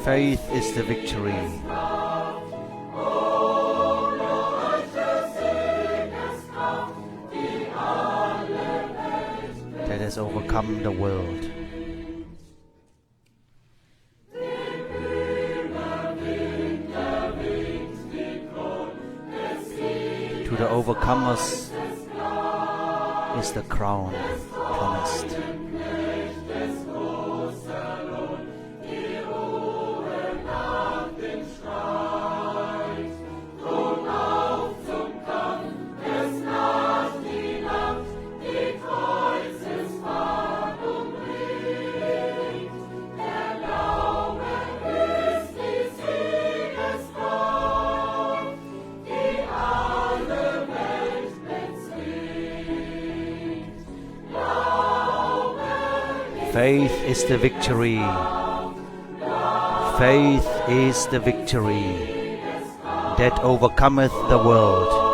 Faith is the victory that has overcome the world. To the overcomers is the crown promised. Faith is the victory. Faith is the victory that overcometh the world.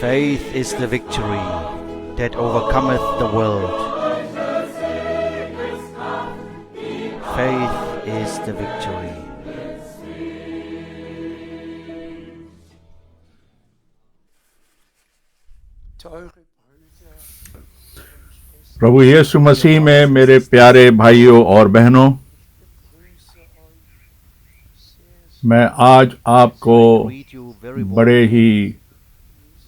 Faith is the victory that overcometh the world. Faith is the victory. प्रभु यीशु मसीह में मेरे प्यारे भाइयों और बहनों, मैं आज आपको बड़े ही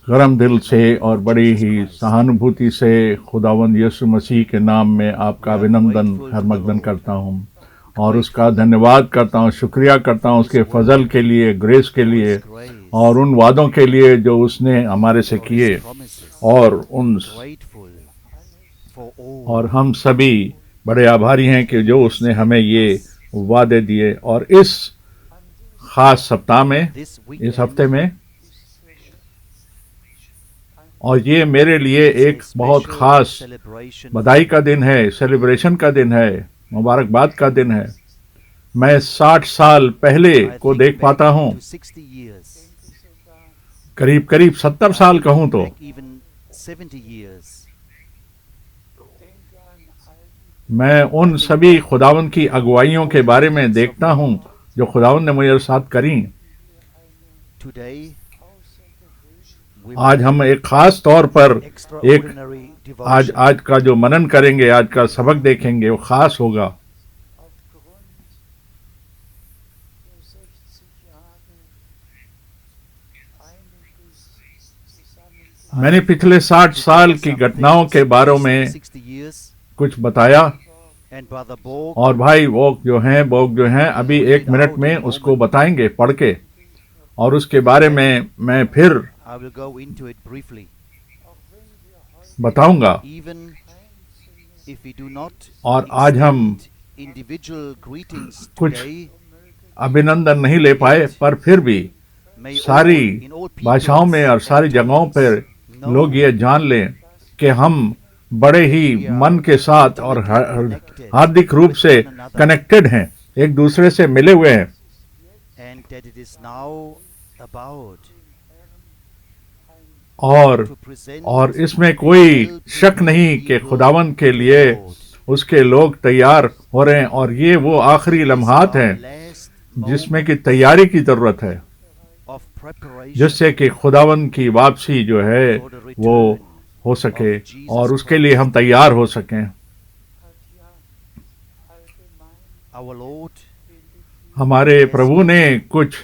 गरम दिल से और बड़ी ही सहानुभूति से खुदावंद यीशु मसीह के नाम में आपका अभिनंदन हरमगदन करता हूँ और उसका धन्यवाद करता हूँ, शुक्रिया करता हूँ उसके फजल के लिए, ग्रेस के लिए और उन वादों के लिए जो उसने हमारे से किए और हम सभी बड़े आभारी हैं कि जो उसने हमें ये वादे दिए। और इस खास सप्ताह में, इस हफ्ते में, और ये मेरे लिए एक बहुत खास बधाई का दिन है, सेलिब्रेशन का दिन है, मुबारकबाद का दिन है। मैं 60 साल पहले को देख पाता हूँ, करीब करीब 70 साल कहूँ तो। मैं उन सभी खुदावंद की अगुवाइयों के बारे में देखता हूँ जो खुदावंद ने मेरे साथ करी। आज हम एक खास तौर पर आज का जो मनन करेंगे, आज का सबक देखेंगे, वो खास होगा। मैंने पिछले 60 साल की घटनाओं के बारे में कुछ बताया और भाई बोग जो हैं अभी 1 मिनट में उसको बताएंगे पढ़ के, और उसके बारे में मैं फिर बताऊंगा। और आज हम कुछ अभिनंदन नहीं ले पाए, पर फिर भी सारी भाषाओं में और सारी जगहों पर लोग ये जान लें कि हम बड़े ही मन के साथ और हार्दिक रूप से कनेक्टेड हैं, एक दूसरे से मिले हुए हैं। और इसमें कोई शक नहीं कि खुदावंद के लिए उसके लोग तैयार हो रहे हैं, और ये वो आखिरी लम्हात हैं जिसमें कि तैयारी की जरूरत है, जिससे कि खुदावंद की वापसी जो है वो हो सके और उसके लिए हम तैयार हो सकें। हमारे प्रभु ने कुछ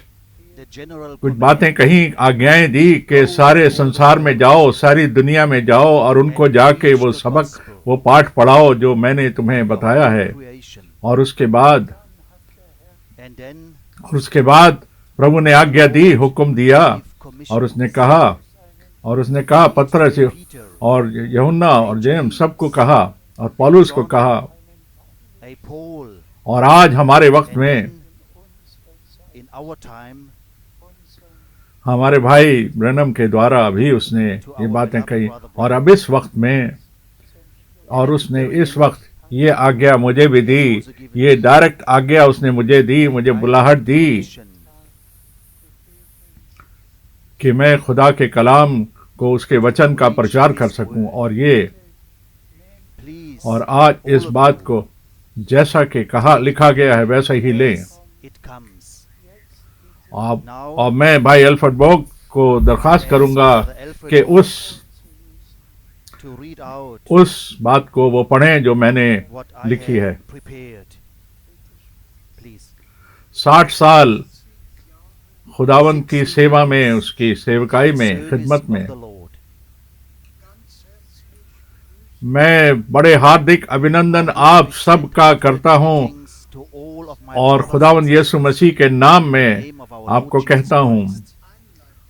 बातें कहीं, आज्ञाएं दी कि सारे संसार में जाओ, सारी दुनिया में जाओ और उनको जाके वो सबक, वो पाठ पढ़ाओ जो मैंने तुम्हें बताया है। और उसके बाद प्रभु ने आज्ञा दी, हुक्म दिया, और उसने कहा पतरस और यूहन्ना और जेम्स सबको कहा और पौलुस को कहा, a Paul, और आज हमारे वक्त and में in our time हमारे भाई ब्रैनम के द्वारा भी उसने ये बातें कही, और अब इस वक्त में, और उसने इस वक्त ये आज्ञा मुझे भी दी, ये डायरेक्ट आज्ञा उसने मुझे दी, मुझे बुलाहट दी कि मैं खुदा के कलाम को, उसके वचन का प्रचार कर सकूं। और आज इस बात को जैसा कि कहा लिखा गया है वैसा ही लें। it comes. और मैं भाई अल्फ्रेड बोग को दरखास्त करूंगा कि To read out उस बात को वो पढ़ें जो मैंने what I लिखी है। have prepared. Please. 60 साल खुदावंद की सेवा में, उसकी सेवकाई में, Service खिदमत of में the Lord. मैं बड़े हार्दिक अभिनंदन आप सब का करता हूं, Thanks to all of my और brothers खुदावंद and यीशु मसीह के नाम में name of our आपको Lord कहता Jesus हूं। Christ.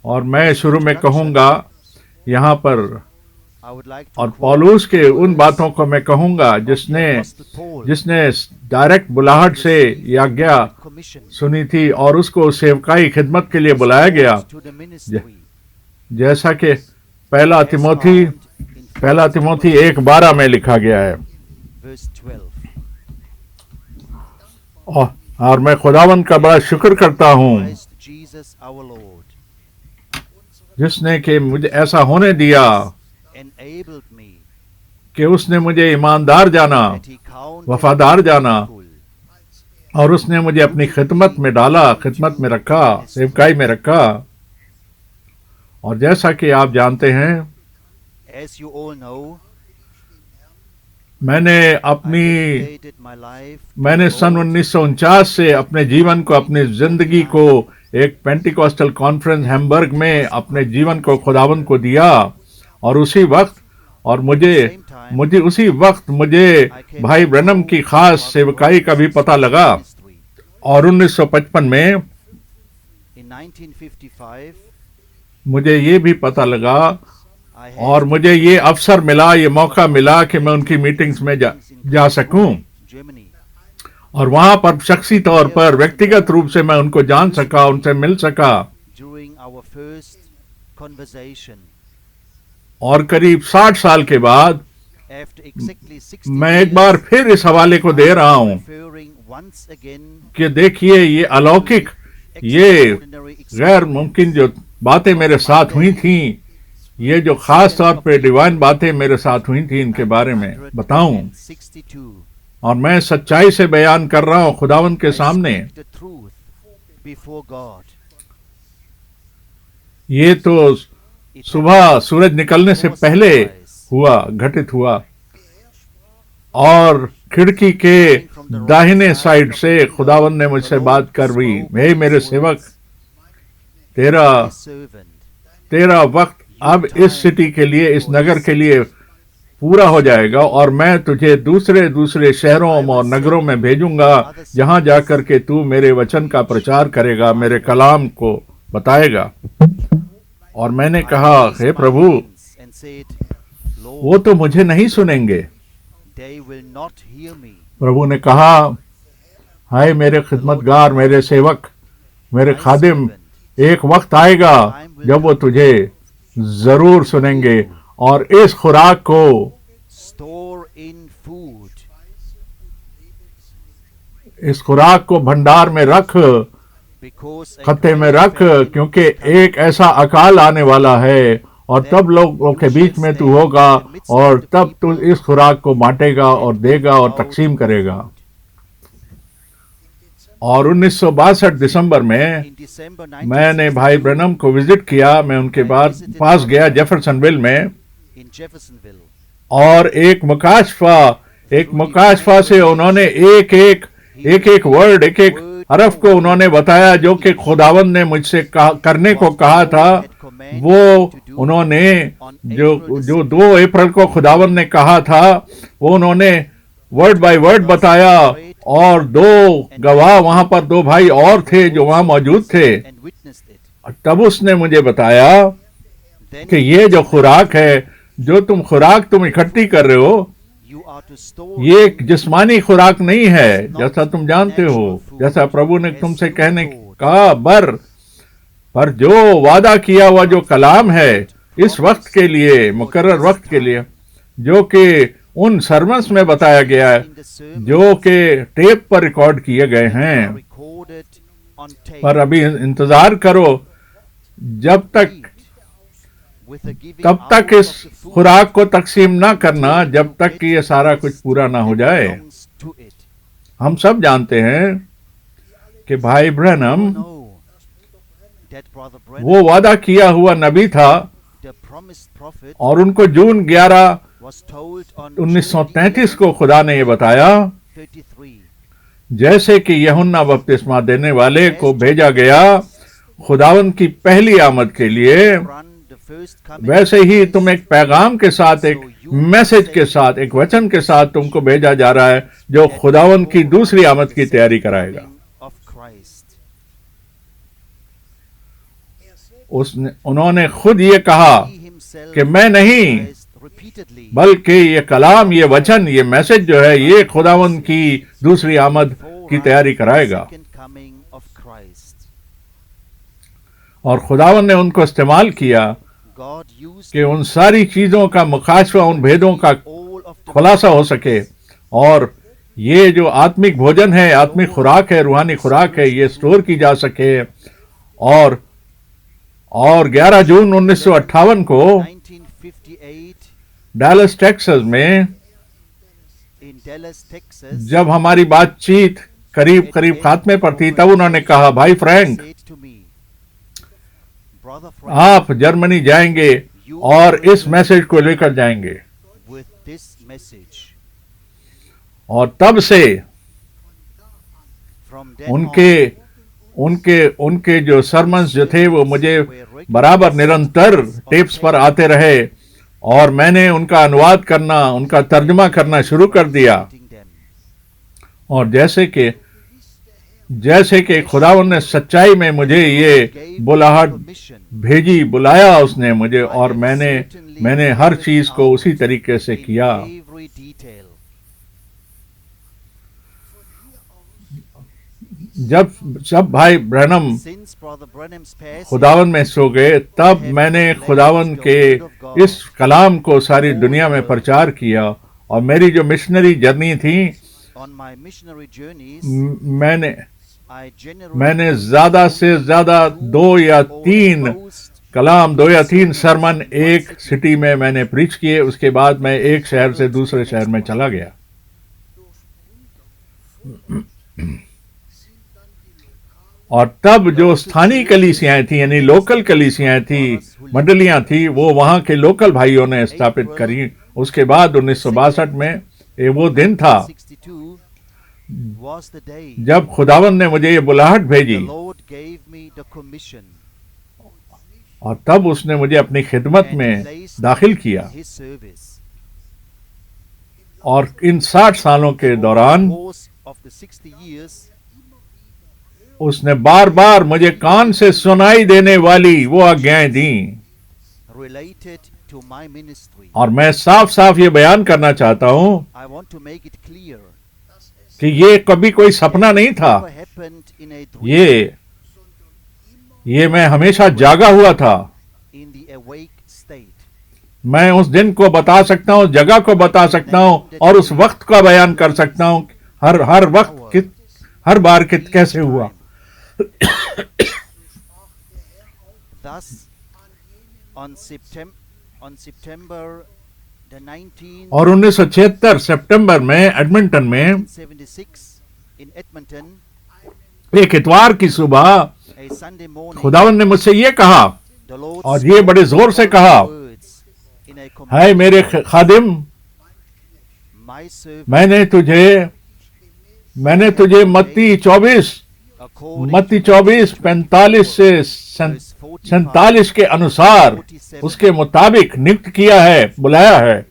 और मैं शुरू में कहूंगा यहाँ पर, I would like to और quote पौलुस के the उन words बातों को मैं कहूंगा of the जिसने Apostle Paul डायरेक्ट बुलाहट से received ये आज्ञा commission सुनी थी, और उसको सेवकाई खिदमत के लिए बुलाया गया। to the ministry. जैसा कि पहला As तिमोथी found in 1 1:12 में लिखा गया है। verse 12. और मैं खुदावंद का बड़ा शुक्र करता हूँ Christ Jesus our Lord जिसने कि मुझे ऐसा होने दिया enabled me कि उसने मुझे ईमानदार जाना, that he counted वफादार me जाना, faithful और उसने मुझे अपनी खिदमत में डाला, खिदमत में रखा, सेवकाई में रखा। और जैसा कि आप जानते हैं, As you all know, मैंने dedicated my life to मैंने the सन Lord 1949 से अपने जीवन को, अपनी जिंदगी को एक पेंटिकॉस्टल कॉन्फ्रेंस हैम्बर्ग में अपने जीवन को खुदावंद को दिया। और उसी वक्त, और मुझे उसी वक्त मुझे भाई ब्रैनम की खास सेवकाई का भी पता लगा। और 1955 में In 1955, मुझे ये भी पता लगा, I और had मुझे ये अवसर मिला, ये मौका मिला कि मैं उनकी मीटिंग्स में जा सकूं, Germany. और वहां पर शख्सी तौर पर, व्यक्तिगत रूप से मैं उनको जान सका, उनसे मिल सका। During our first conversation, और करीब 60 साल के बाद after exactly 60 मैं एक बार years, फिर इस हवाले को दे रहा हूं referring once again कि देखिए, ये अलौकिक, ये extraordinary गैर मुमकिन जो बातें मेरे साथ हुई थीं, ये जो खास तौर पे डिवाइन बातें मेरे साथ हुई थी, इनके बारे में बताऊं। 162. और मैं सच्चाई से बयान कर रहा हूं खुदावंद के I सामने। speak the truth before God. ये तो It सुबह सूरज निकलने से before पहले sunrise. घटित हुआ। और खिड़की के दाहिने साइड से खुदावंद ने मुझसे बात कर दी, हे मेरे सेवक, तेरा His servant, तेरा वक्त अब इस सिटी के लिए, इस नगर के लिए पूरा हो जाएगा, और मैं तुझे दूसरे दूसरे शहरों और नगरों में भेजूंगा, जहां जाकर के तू मेरे वचन का प्रचार करेगा, मेरे कलाम को बताएगा। और मैंने कहा, हे प्रभु, and said, Lord, वो तो मुझे नहीं सुनेंगे। they will not hear me. प्रभु ने कहा, हाय मेरे खिदमतगार, मेरे सेवक, मेरे खादिम, एक वक्त आएगा जब वो तुझे जरूर सुनेंगे, और इस खुराक को, Store in food, इस खुराक को भंडार में रख, because a खत्ते में great रख, famine क्योंकि will come. एक ऐसा अकाल आने वाला है, और तब लोगों के बीच में तू होगा, और तब तू इस खुराक को बांटेगा और देगा और तकसीम करेगा। और 1962 दिसंबर में In December मैंने भाई ब्रैनम को विजिट किया। मैं उनके पास गया जेफरसनविल में, in Jeffersonville, और एक मुकाशफा से उन्होंने एक एक वर्ड, एक एक हरफ को उन्होंने बताया जो कि खुदावंद ने मुझसे करने को कहा था। वो उन्होंने जो 2 अप्रैल को खुदावंद ने कहा था, वो उन्होंने वर्ड बाय वर्ड बताया। और 2 गवाह वहां पर, 2 भाई और थे जो वहां मौजूद थे। and witnessed it. तब उसने मुझे बताया Then कि ये जो खुराक है, जो तुम खुराक इकट्ठी कर रहे हो, You are to store ये एक जिस्मानी खुराक नहीं है, जैसा तुम जानते हो, जैसा प्रभु ने तुमसे कहने कहा, पर जो वादा किया हुआ जो कलाम है इस वक्त के लिए, मुकर्रर वक्त के लिए, जो कि उन सर्मन्स में बताया गया है, जो कि टेप पर रिकॉर्ड किए गए हैं। recorded on tape पर अभी इंतजार करो जब तक, with a giving तब out तक of इस the food खुराक को तकसीम ना करना जब तक कि ये सारा कुछ पूरा ना हो जाए। belongs to it. हम सब जानते हैं कि भाई Branham Know that Brother Branham, वो वादा किया हुआ नबी था, the promised prophet, और उनको जून 11 was told on 1933 को खुदा ने ये बताया, 33 जैसे कि यूहन्ना बपतिस्मा देने वाले को भेजा गया खुदावंद की पहली आमद के लिए, run the first coming वैसे ही तुम एक पैगाम के साथ, एक मैसेज के साथ, एक वचन के साथ तुमको भेजा जा रहा है जो खुदावंद की दूसरी आमद की तैयारी कराएगा। of Christ. उन्होंने खुद ये कहा He himself कि मैं नहीं, Christ repeatedly बल्कि ये कलाम, ये वचन, ये मैसेज जो है, ये खुदावंद की दूसरी आमद की तैयारी कराएगा। second coming of Christ. और खुदावंद ने उनको इस्तेमाल किया God used कि उन सारी चीजों का मुकाशवा, उन भेदों का all of the खुलासा हो सके, और ये जो आत्मिक भोजन है, आत्मिक खुराक है, रूहानी खुराक है, ये स्टोर की जा सके। और 11 जून 1958 को 1958 डैलस टेक्सास में in Dallas, Texas, जब हमारी बातचीत करीब करीब खात्मे पर थी, तब उन्होंने कहा, भाई Frank, said to me, Brother Frank, आप जर्मनी जाएंगे और इस मैसेज को लेकर जाएंगे। with this message. और तब से From then उनके जो सरमन्स जो थे वो मुझे बराबर निरंतर टेप्स पर आते रहे, और मैंने उनका अनुवाद करना, उनका तर्जुमा करना शुरू कर दिया। on them. और जैसे कि खुदावंद ने सच्चाई में मुझे ये बुलाहट भेजी, बुलाया उसने मुझे, और मैंने हर चीज को उसी तरीके से किया। Every detail. जब भाई Branham Since Brother Branham's passing, खुदावंद में सो गए, तब मैंने खुदावंद के इस कलाम को सारी दुनिया में प्रचार किया। और मेरी जो मिशनरी जर्नी थी, on my missionary journeys, I मैंने ज्यादा से ज्यादा 2 या 3 कलाम, 2 या 3 सरमन एक सिटी में मैंने प्रीच किए। उसके बाद मैं एक शहर से दूसरे शहर में चला गया। और तब जो स्थानीय कलीसियाएं थी, यानी लोकल कलीसियाएं थी, मंडलियां थी, वो वहां के लोकल भाइयों ने स्थापित करी। उसके बाद 1962 में वो दिन था 1962 was the day जब खुदावंद ने मुझे ये बुलाहट भेजी, the Lord gave me the commission और तब उसने मुझे अपनी खिदमत and में placed दाखिल me किया। in His service. और इन 60 सालों के दौरान Over the course of the 60 years, उसने बार बार मुझे कान से सुनाई देने वाली वो आज्ञाएं दी। related to my ministry, और मैं साफ साफ ये बयान करना चाहता हूं I want to make it clear. कि ये कभी कोई सपना नहीं था, Never happened in a dream, ये मैं हमेशा जागा हुआ था। in the awake state. मैं उस दिन को बता सकता हूँ, जगह को बता सकता हूँ, और उस वक्त का बयान कर सकता हूँ, हर वक्त हर बार कैसे हुआ। Thus, on September the 19th, और 1976 सितंबर में एडमिंटन में 1976 in Edmonton, एक इतवार की सुबह a Sunday morning, खुदावंद ने मुझसे ये कहा, the Lord और ये बड़े जोर से spoke कहा, words in a है मेरे खादिम, my servant, मैंने तुझे मत्ती 24 45 से 47 के अनुसार, उसके मुताबिक नियुक्त किया है, बुलाया है,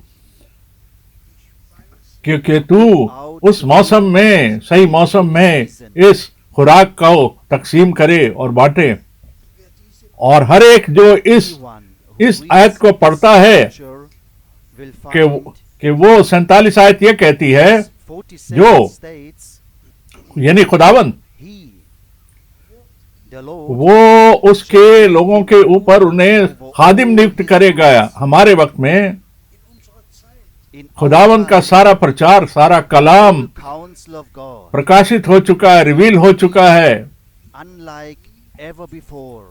क्योंकि तू उस मौसम में, सही मौसम में इस खुराक को तकसीम करे और बांटे। और हर एक जो इस आयत को पढ़ता है कि वो 47 आयत ये कहती है, 47 जो states, यानी खुदावंद He, the Lord, वो उसके लोगों के ऊपर उन्हें खादिम नियुक्त करेगा। हमारे वक्त में in our खुदावंद का time, सारा प्रचार, सारा कलाम the counsel of God, प्रकाशित हो चुका है, रिवील हो चुका है। unlike ever before.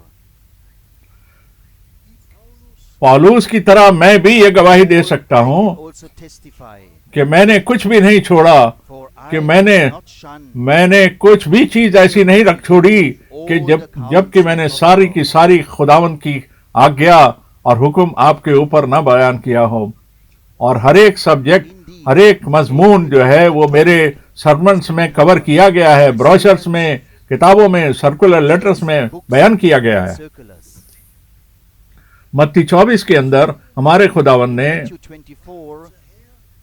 पौलुस की तरह मैं भी ये गवाही दे सकता हूँ Also testify, कि मैंने कुछ भी नहीं छोड़ा, for कि I मैंने have not shunned मैंने कुछ भी चीज ऐसी नहीं रख छोड़ी कि जबकि मैंने सारी की सारी खुदावंद की आज्ञा और हुक्म आपके ऊपर न बयान किया हो। और हर एक सब्जेक्ट, हर एक मजमून जो है वो मेरे सरमन्स में कवर किया गया है, ब्रोशर्स में, किताबों में, सर्कुलर लेटर्स में बयान किया गया है। circulars. मत्ती 24 के अंदर हमारे खुदावंद ने Matthew 24,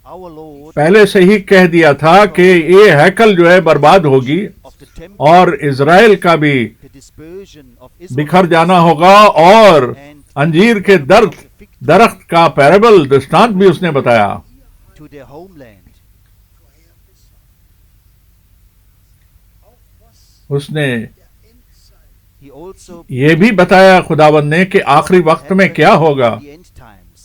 our Lord पहले से ही कह दिया था कि ये हैकल जो है बर्बाद होगी of the temple, और इज़राइल का भी the dispersion of बिखर Israel, जाना होगा। और अंजीर के दरख्त का पैराबल दृष्टांत भी उसने बताया। to their homeland. उसने He also ये भी बताया खुदावंद ने कि आखिरी वक्त में क्या होगा, the end times,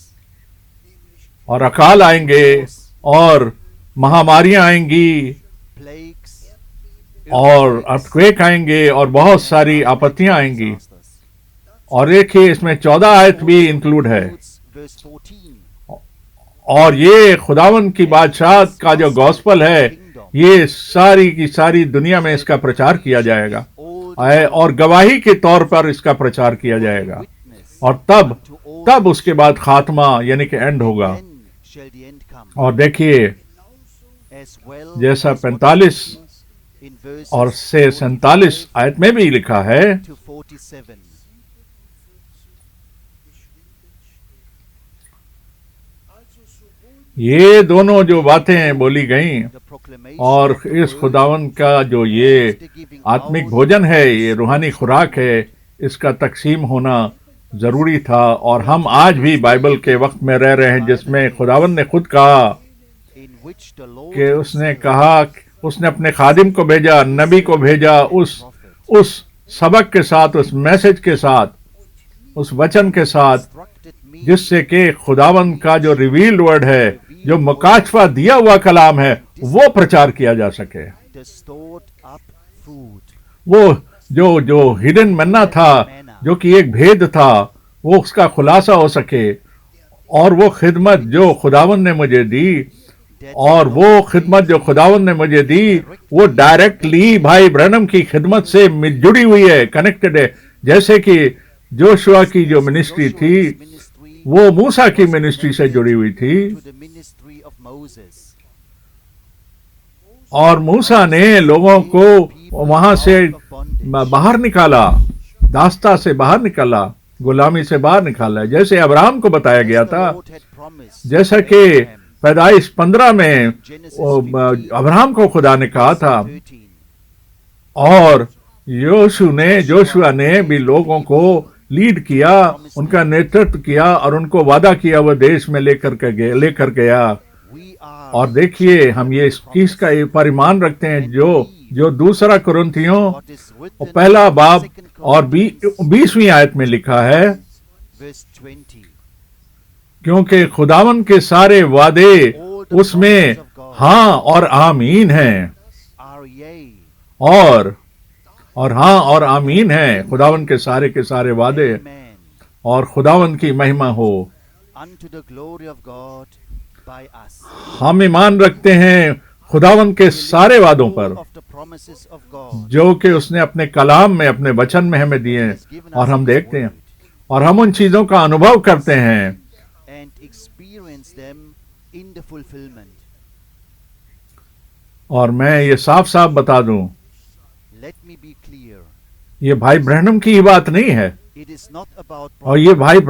और अकाल आएंगे और महामारियां आएंगी plagues, और अर्थक्वेक आएंगे और बहुत सारी आपत्तियां आएंगी। disasters. और देखिए इसमें 14 आयत भी इंक्लूड है। Verse 14, और ये खुदावंद की बादशाह का जो गॉस्पल है, ये सारी की सारी दुनिया में इसका प्रचार किया जाएगा और गवाही के तौर पर इसका प्रचार किया जाएगा। और तब उसके बाद खात्मा यानी कि एंड होगा। then shall the end come. और देखिए As well जैसा as what 45 in verses और से 47 आयत में भी लिखा है, to 47. ये दोनों जो बातें बोली गई The proclamation और of the इस word, खुदावंद का जो ये आत्मिक भोजन है, ये रूहानी खुराक है, इसका तकसीम होना जरूरी था। और हम आज भी बाइबल के वक्त में रह रहे हैं जिसमें खुदावंद ने खुद कहा in which the Lord कि उसने himself कहा, उसने अपने खादिम को भेजा, नबी को भेजा, उस सबक के साथ, उस मैसेज के साथ, उस वचन के साथ, instructed me जिससे कि खुदावंद का जो रिवील्ड वर्ड है, जो मुकाशफा दिया हुआ कलाम है, वो प्रचार किया जा सके। the stored up food, वो जो हिडन मन्ना था, जो कि एक भेद था, वो उसका खुलासा हो सके। और वो खिदमत जो खुदावंद ने मुझे दी, और वो खिदमत जो खुदावंद ने मुझे दी, वो डायरेक्टली भाई ब्रैनम की खिदमत से जुड़ी हुई है, कनेक्टेड है। जैसे कि जोशुआ की जो मिनिस्ट्री थी, ministry वो मूसा की मिनिस्ट्री से जुड़ी हुई थी। to the ministry of Moses. और मूसा ने लोगों को वहां से बाहर निकाला, दास्ता से बाहर निकाला, गुलामी से बाहर निकाला, जैसे अब्राहम को बताया गया As the था। Lord had promised जैसा to कि Abraham, पैदाइश 15 में Genesis अब्राहम को खुदा ने कहा था। 13. और जोशुआ ने भी लोगों को लीड किया, उनका नेतृत्व किया और उनको वादा किया वो देश में लेकर गया। We are और देखिए हम ये इस चीज का परिमाण रखते हैं जो दूसरा कुरिन्थियों what is और written पहला in बाब 2 और 20वीं आयत में लिखा है, verse 20. क्योंकि खुदावन के सारे वादे उसमें हाँ और आमीन हैं। Are yea, और हाँ और आमीन है, खुदावन के सारे वादे। amen, और खुदावन की महिमा हो। unto the glory of God by us. हम ईमान रखते हैं खुदावन के सारे वादों पर All of the promises of God जो कि उसने अपने कलाम में, अपने वचन में हमें दिए हैं। has given और us हम His देखते हैं word और हम उन चीजों का अनुभव करते हैं and experience them in the fulfillment. और मैं ये साफ साफ बता दूं, Let me be clear. ये भाई ब्रैनम की ही बात नहीं है It is not about और ये भाई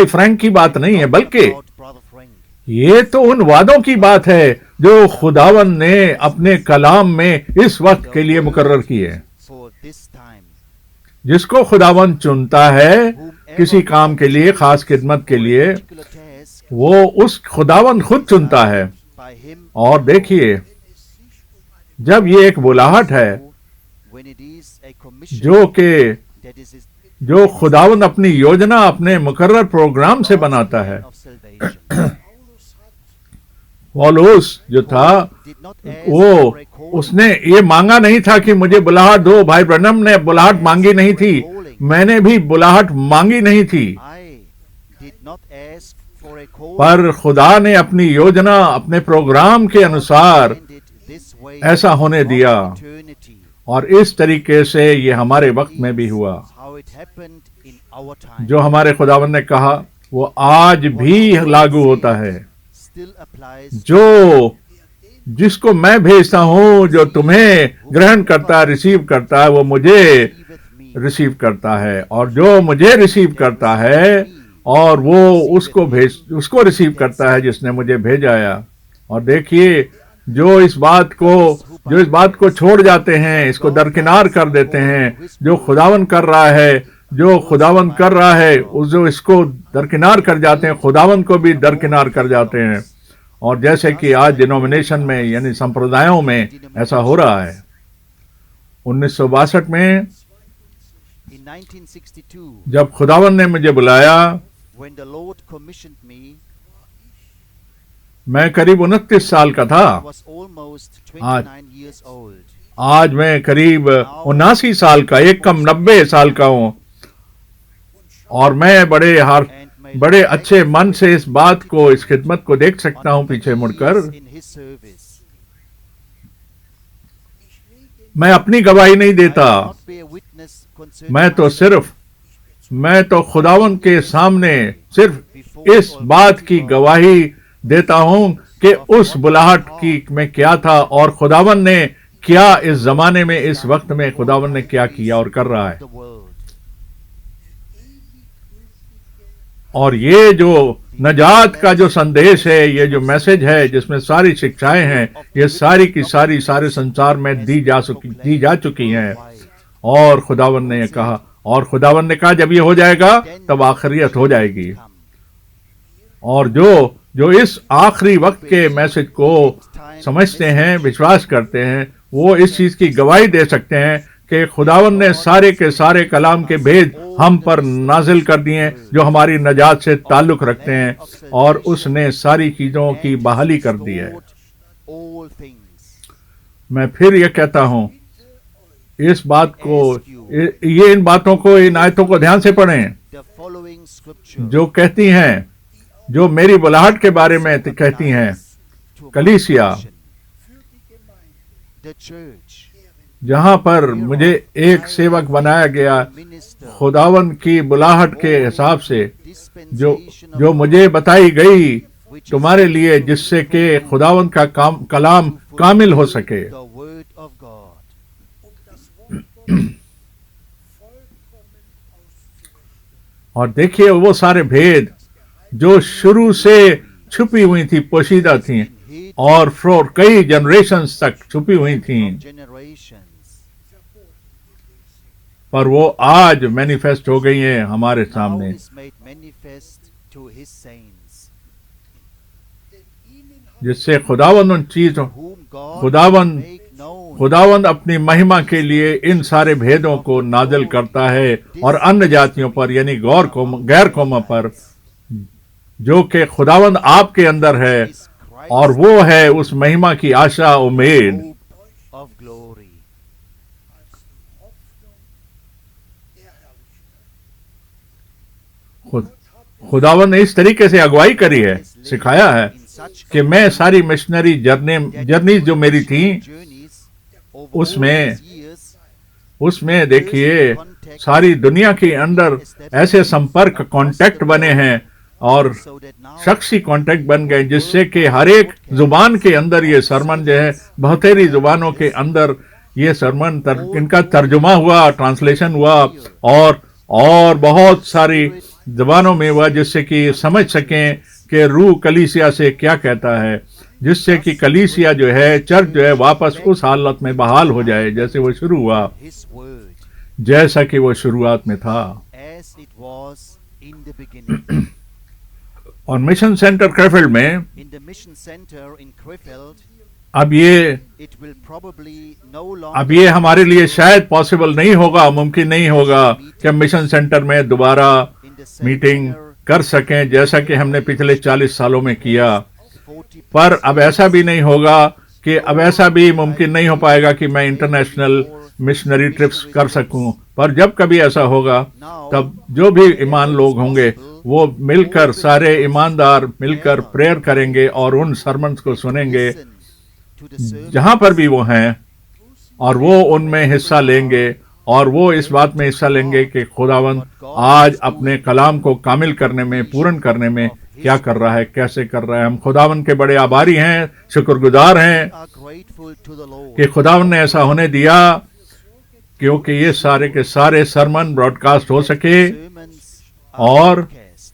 फ्रैंक की बात नहीं है, बल्कि about Brother Frank. ये तो उन वादों की बात है जो खुदावन ने अपने कलाम में इस वक्त के लिए मुकर्रर किए हैं। For this time, जिसको खुदावन चुनता है whomever किसी काम के लिए, खास खिदमत के लिए, particular task, वो उस खुदावंद खुद चुनता है। by him. और देखिए, जब ये एक बुलाहट है When it is a commission जो कि that is his जो खुदावंद अपनी योजना अपने मुकर्रर प्रोग्राम से बनाता है। of salvation. पौलुस जो था Did not ask वो for a calling. उसने ये मांगा नहीं था कि मुझे बुलाहट दो। भाई ब्रनम ने बुलाहट मांगी नहीं थी, मैंने भी बुलाहट मांगी नहीं थी, I did not ask for a calling. पर खुदा ने अपनी योजना अपने प्रोग्राम के अनुसार Planned it this way ऐसा होने from दिया। eternity. और इस तरीके से ये हमारे वक्त में भी हुआ। How it happened in our time. जो हमारे खुदावंद ने कहा वो आज भी लागू होता है। Still applies. जो जिसको मैं भेजता हूं, जो तुम्हें ग्रहण करता है, रिसीव करता है, वो मुझे With me. रिसीव करता है। और जो मुझे रिसीव करता है और वो उसको रिसीव करता है जिसने मुझे भेजाया। और देखिए, जो इस बात को छोड़ जाते हैं, इसको दरकिनार कर देते हैं, जो खुदावन कर रहा है उस जो इसको दरकिनार कर जाते हैं, खुदावन को भी दरकिनार कर जाते हैं। और जैसे कि आज डिनोमिनेशन में यानी संप्रदायों में ऐसा हो रहा है। 1962 में In 1962, जब खुदावन ने मुझे बुलाया, when the Lord commissioned me, मैं करीब 29 साल का था। I was almost 29 years old. आज मैं करीब 79 साल का, एक कम 90 साल का हूँ। और मैं बड़े अच्छे मन से इस बात को, इस खिदमत को देख सकता हूँ पीछे मुड़कर। In his service. मैं अपनी गवाही नहीं I देता, will not bear witness concerning मैं तो खुदावन के सामने सिर्फ इस बात की गवाही देता हूँ कि उस बुलाहट की में क्या था और खुदावन ने क्या इस जमाने में, इस वक्त में खुदावन ने क्या किया और कर रहा है। the world. और ये जो नजात का जो संदेश है, ये जो मैसेज है जिसमें सारी शिक्षाएं हैं, ये सारी की सारी सारे संसार में दी जा चुकी हैं। और खुदावन ने कहा जब ये हो जाएगा तब आखिरियत हो जाएगी। और जो इस आखिरी वक्त के मैसेज को समझते हैं, विश्वास करते हैं, वो इस चीज की गवाही दे सकते हैं कि खुदावन ने सारे के सारे कलाम के भेद हम पर नाजिल कर दिए जो हमारी नजात से ताल्लुक रखते हैं, और उसने सारी चीजों की बहाली कर दी है। All things. मैं फिर ये कहता हूं, इस बात को, ये इन बातों को, इन आयतों को ध्यान से पढ़ें The following scripture जो कहती हैं, जो मेरी बुलाहट के बारे में कहती हैं। to कलीसिया, the church, जहां पर मुझे एक सेवक बनाया गया minister, खुदावन की बुलाहट के हिसाब से, dispensation जो of मुझे बताई गई तुम्हारे लिए, जिससे कि खुदावन का कलाम कामिल हो सके। the word of God. और देखिए, वो सारे भेद जो शुरू से छुपी हुई थी, पोशीदा थी, और फॉर कई जनरेशंस तक छुपी हुई थी, Generations. पर वो आज मैनिफेस्ट हो गई हैं हमारे Now सामने। is made manifest to his saints, जिससे खुदावन उन चीजों, whom God खुदावन make known खुदावंद अपनी महिमा के लिए इन सारे भेदों को नाजिल करता है और अन्य जातियों पर यानी गैर कौमों पर, जो कि खुदावंद आपके अंदर है, is Christ, और वो है उस महिमा की आशा, उम्मीद। hope of glory. खुदावंद ने इस तरीके से अगुवाई करी है, सिखाया है कि मैं सारी मिशनरी जर्नी जो मेरी थी, उसमें देखिए सारी दुनिया के अंदर ऐसे संपर्क, कांटेक्ट बने हैं और शख्सी कांटेक्ट बन गए, जिससे कि हर एक जुबान के अंदर ये सरमन जो है, बहुतेरी जुबानों के अंदर ये सरमन इनका तर्जुमा हुआ, ट्रांसलेशन हुआ, और बहुत सारी जुबानों में हुआ, जिससे कि समझ सकें कि रूह कलीसिया से क्या कहता है, जिससे कि कलीसिया जो है, चर्च जो है, वापस उस हालत में बहाल हो जाए जैसे वो शुरू हुआ, His word, जैसा कि वो शुरुआत में था। as it was in the beginning. और मिशन सेंटर क्रेफील्ड में in the mission center in Krefeld, अब ये it will probably no अब longer ये हमारे लिए शायद पॉसिबल नहीं होगा, मुमकिन नहीं होगा कि हम मिशन सेंटर में दोबारा in the same meeting manner कर सकें जैसा कि हमने पिछले 40 सालों में किया। 40 पर अब ऐसा भी नहीं होगा कि अब ऐसा भी मुमकिन नहीं हो पाएगा कि मैं इंटरनेशनल मिशनरी ट्रिप्स कर सकूं। पर जब कभी ऐसा होगा तब जो भी ईमान लोग होंगे वो मिलकर, सारे ईमानदार मिलकर प्रेयर करेंगे और उन सरमन्स को सुनेंगे to the sermon जहां पर भी वो हैं, और वो उनमें हिस्सा लेंगे और वो इस बात में हिस्सा लेंगे कि खुदावंद आज अपने कलाम को कामिल करने में, पूर्ण करने में क्या कर रहा है, कैसे कर रहा है। हम खुदावंद के बड़े आभारी हैं, शुक्रगुजार हैं are grateful to the Lord. कि खुदावंद ने ऐसा होने दिया क्योंकि ये सारे के सारे सरमन ब्रॉडकास्ट हो सके Sermons और broadcast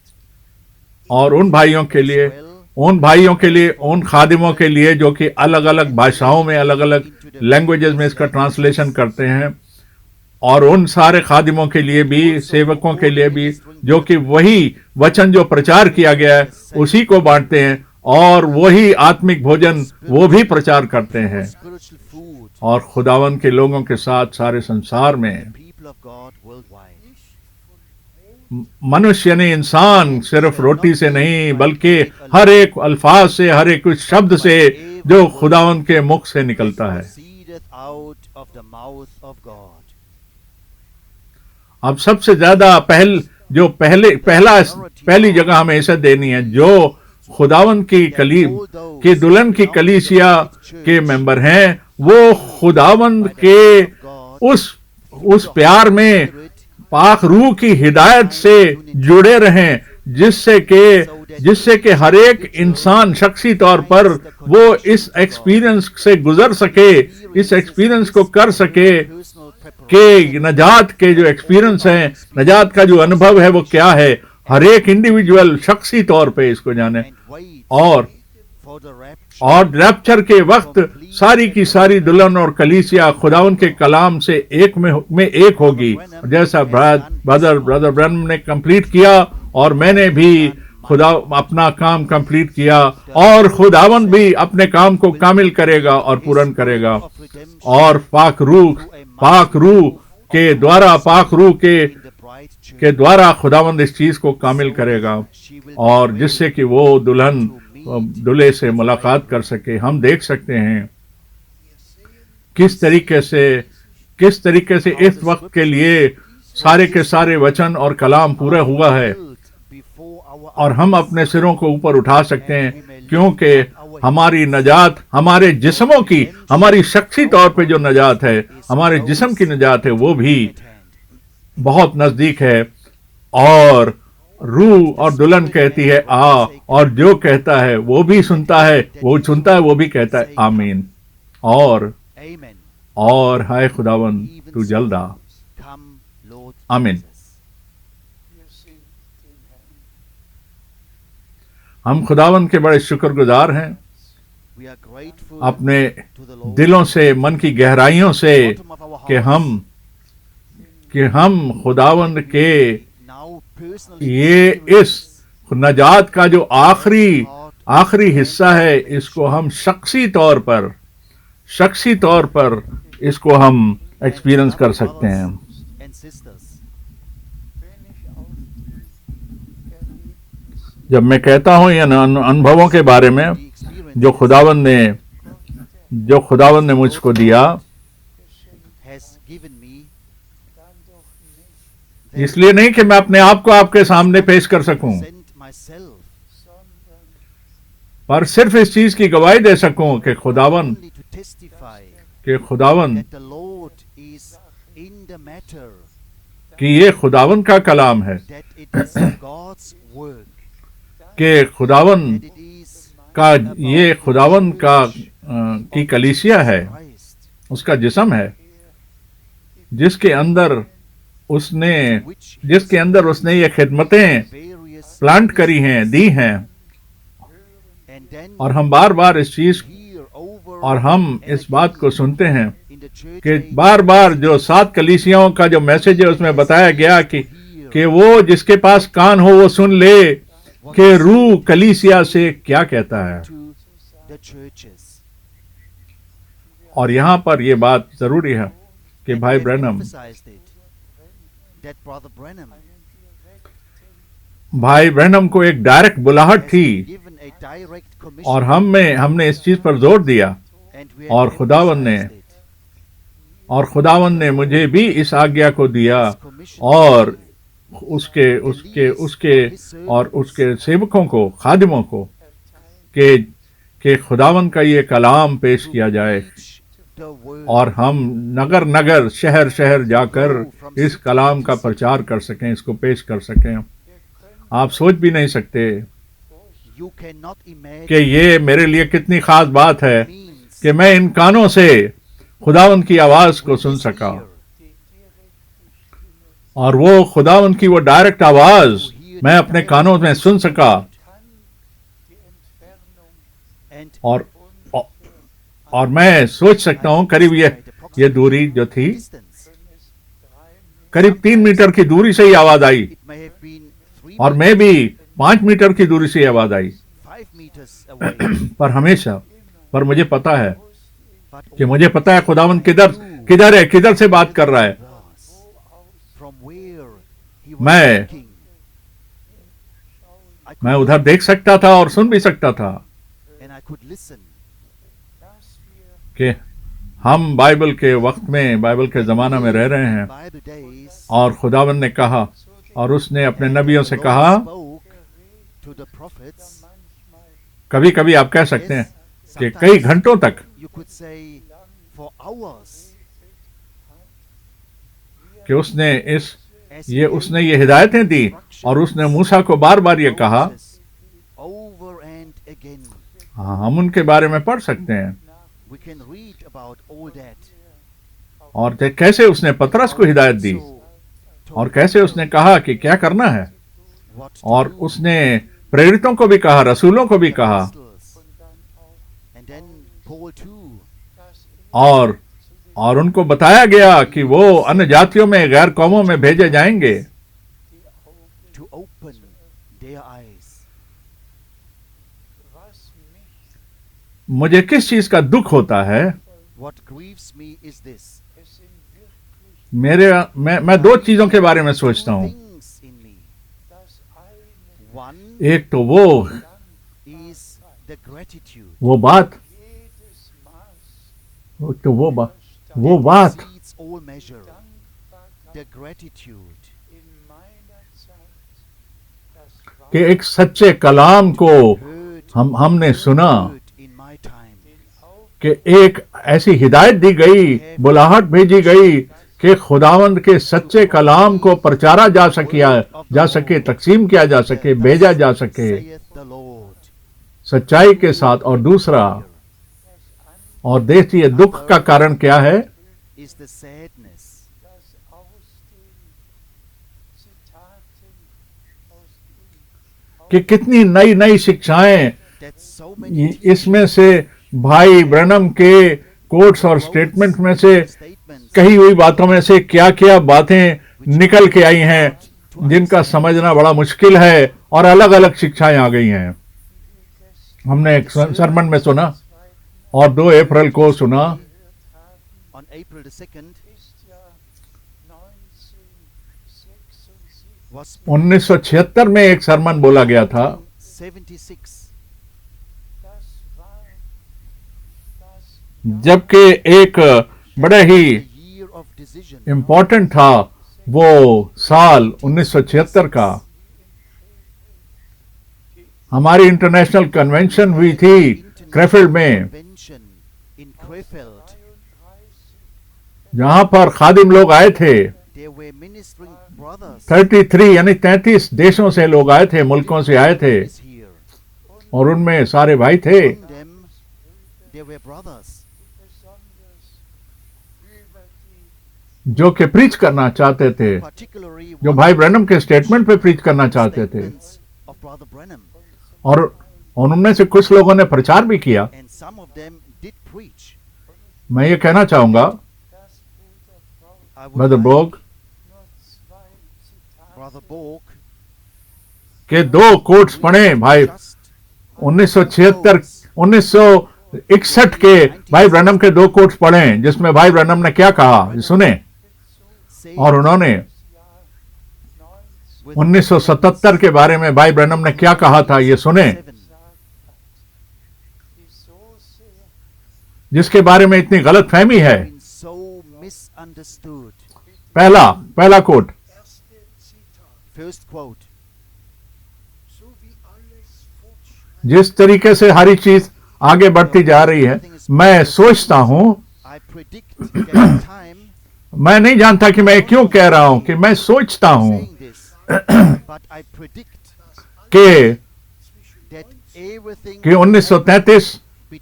और उन भाइयों के लिए, उन खादिमों के लिए जो कि अलग अलग भाषाओं में, अलग अलग लैंग्वेजेस में इसका ट्रांसलेशन करते हैं, और उन सारे खादिमों के लिए भी, सेवकों के लिए भी जो कि वही वचन जो प्रचार किया गया है उसी को बांटते हैं और वही आत्मिक भोजन वो भी प्रचार करते हैं। spiritual food और खुदावन के लोगों के साथ सारे संसार में people of God worldwide. मनुष्य ने, इंसान सिर्फ रोटी से नहीं बल्कि हर एक अल्फाज से, हर एक उस शब्द से जो खुदावन के मुख से निकलता है। Proceedeth out of the mouth of God. अब सबसे ज्यादा पहली जगह हमें इसे देनी है जो खुदावन की दुल्हन की कलीसिया के मेंबर हैं, वो खुदावंद के उस प्यार में पाक रूह की हिदायत से जुड़े रहें जिससे कि हर एक इंसान शख्सी तौर पर वो इस एक्सपीरियंस से गुजर सके, इस एक्सपीरियंस को कर सके कि नजात के जो एक्सपीरियंस है, नजात का जो अनुभव है वो क्या है। हर एक इंडिविजुअल शख्सी तौर पे इसको जाने और रैप्चर के वक्त सारी की सारी दुल्हन और कलीसिया खुदावन के कलाम से एक में एक होगी, जैसा ब्रदर ब्रैनम ने कंप्लीट किया और मैंने भी खुदा अपना काम कंप्लीट किया, और खुदावन भी अपने काम को कामिल करेगा और पूर्ण करेगा। और पाक रूह के द्वारा खुदावंद इस चीज को कामिल करेगा और जिससे कि वो दुल्हन दूल्हे से मुलाकात कर सके। हम देख सकते हैं किस तरीके से इस वक्त के लिए सारे के सारे वचन और कलाम पूरा हुआ है, और हम अपने सिरों को ऊपर उठा सकते हैं क्योंकि हमारी नजात, हमारे जिस्मों की, हमारी शख्सी तौर पे जो नजात है, हमारे जिस्म की नजात है, वो भी बहुत नजदीक है। और रूह और दुल्हन कहती है आ, और जो कहता है वो भी सुनता है, वो भी कहता है आमीन। और हाय खुदावन तू जल्द आ, आमीन। हम खुदावन के बड़े शुक्रगुजार हैं, अपने दिलों से, मन की गहराइयों से कि हम खुदावन के ये इस नजात का जो आखिरी हिस्सा है, इसको हम शख्सी तौर पर इसको हम एक्सपीरियंस कर सकते हैं। जब मैं कहता हूं इन अनुभवों के बारे में जो खुदावन ने मुझको दिया, इसलिए नहीं कि मैं अपने आप को आपके सामने पेश कर सकूं, पर सिर्फ इस चीज की गवाही दे सकूं कि खुदावन कि ये खुदावन का कलाम है, कि खुदावन का की कलीसिया है, उसका जिस्म है, जिसके अंदर उसने ये खिदमतें प्लांट करी हैं, दी हैं। और हम बार बार इस बात को सुनते हैं कि बार बार जो 7 कलीसियाओं का जो मैसेज है उसमें बताया गया कि वो जिसके पास कान हो वो सुन ले, what कि he रूह said कलीसिया से क्या कहता है। to the churches. और यहाँ पर ये बात जरूरी है कि And भाई we have Branham emphasized it, that Brother Branham को एक डायरेक्ट बुलाहट has थी been given a direct commission, और हमने इस चीज पर जोर दिया and we और have खुदावन ने emphasized it. और खुदावन ने मुझे भी इस आज्ञा को दिया Has commissioned और me उसके उसके उसके और उसके सेवकों को, खादिमों को कि खुदावन का ये कलाम पेश to किया जाए preach the word, और हम नगर नगर शहर शहर जाकर इस कलाम का प्रचार कर सकें, इसको पेश कर सकें। आप सोच भी नहीं सकते you cannot imagine कि ये मेरे लिए कितनी खास बात है means कि मैं इन कानों से खुदावन की आवाज को with सुन this सका ear और वो खुदावन की वो डायरेक्ट आवाज to hear मैं the अपने direct कानों में सुन voice of सका God. And और और मैं सोच सकता हूँ करीब ये दूरी जो थी distance, करीब 3 मीटर की दूरी से ही आवाज आई it may have been 3 और मैं भी 5 मीटर की दूरी से ही आवाज आई 5 meters away, पर हमेशा पर मुझे पता है but कि मुझे पता है खुदावन किधर है, किधर से बात कर रहा है। was from where he was मैं- speaking. I मैं could उधर देख सकता था और सुन भी सकता था and I could listen. कि हम बाइबल के वक्त में, बाइबल के जमाना में रह रहे हैं Bible days, और खुदावन ने कहा और उसने अपने and नबियों the से Lord कहा। spoke to the prophets. कभी कभी आप कह सकते हैं Yes, कि sometimes कई घंटों तक you could say for hours. कि उसने As he उसने gave ये हिदायतें दी instructions और उसने मूसा को बार बार ये कहा। Moses over and again. हाँ, हम उनके बारे में पढ़ सकते हैं We can read about all that. और कैसे उसने पतरस को हिदायत दी Also और told कैसे उसने कहा कि क्या करना है what to और do. उसने प्रेरितों को भी कहा, रसूलों को भी The कहा apostles. And then Paul too. और उनको बताया गया कि वो अन्य जातियों में, गैर कौमों में भेजे जाएंगे। To open their eyes. मुझे किस चीज का दुख होता है, What grieves me is this. मैं दो चीजों के बारे में सोचता Two हूँ। things in me. One एक तो वो is the gratitude. बात वो बात Exceeds all measure. The gratitude. कि एक सच्चे कलाम को Heard हमने सुना heard in my time. कि एक ऐसी हिदायत दी गई, बुलाहट भेजी गई कि खुदावंद के सच्चे कलाम को प्रचारा जा सके, तकसीम किया जा सके, भेजा जा सके Saith the Lord. सच्चाई के साथ। और दूसरा, और देखिए दुख का कारण क्या है Is the sadness कि कितनी नई नई शिक्षाएं that so many इसमें से भाई ब्रैनम के कोट्स और स्टेटमेंट में से statements कही हुई बातों में से क्या क्या बातें निकल के आई हैं जिनका समझना बड़ा मुश्किल है और अलग अलग शिक्षाएं आ गई हैं। हमने एक सरमन में सुना और 2 अप्रैल को सुना on April the 2nd was 1976 में एक सरमन बोला गया था 76. जबकि एक बड़े ही The year of decision. Important था वो साल 1976 का। हमारी इंटरनेशनल कन्वेंशन हुई थी क्रेफील्ड में, Convention in Krefeld. जहां पर खादिम लोग आए थे। There were ministering brothers 33 यानी 33 देशों से लोग आए थे, मुल्कों से आए थे is here. और उनमें सारे भाई थे Among them, there were brothers जो कि प्रीच करना चाहते थे, particularly जो one भाई ब्रैनम के स्टेटमेंट पे प्रीच करना चाहते थे। statements of Brother Branham, और उनमें से कुछ लोगों ने प्रचार भी किया। and some of them did preach. मैं ये कहना चाहूंगा I would brother like बोग Brother Borg के 2 कोट्स पढ़े भाई 1976 1961 के भाई ब्रैनम के 2 कोट्स पढ़े जिसमें भाई ब्रैनम ने क्या कहा सुने। और उन्होंने 1977 के बारे में भाई ब्रैनम ने क्या कहा था ये सुने, जिसके बारे में इतनी गलत फहमी है। पहला कोट, जिस तरीके से हर चीज आगे बढ़ती जा रही है, मैं सोचता हूं, मैं नहीं जानता कि मैं क्यों कह रहा हूं कि मैं सोचता हूं कि 1933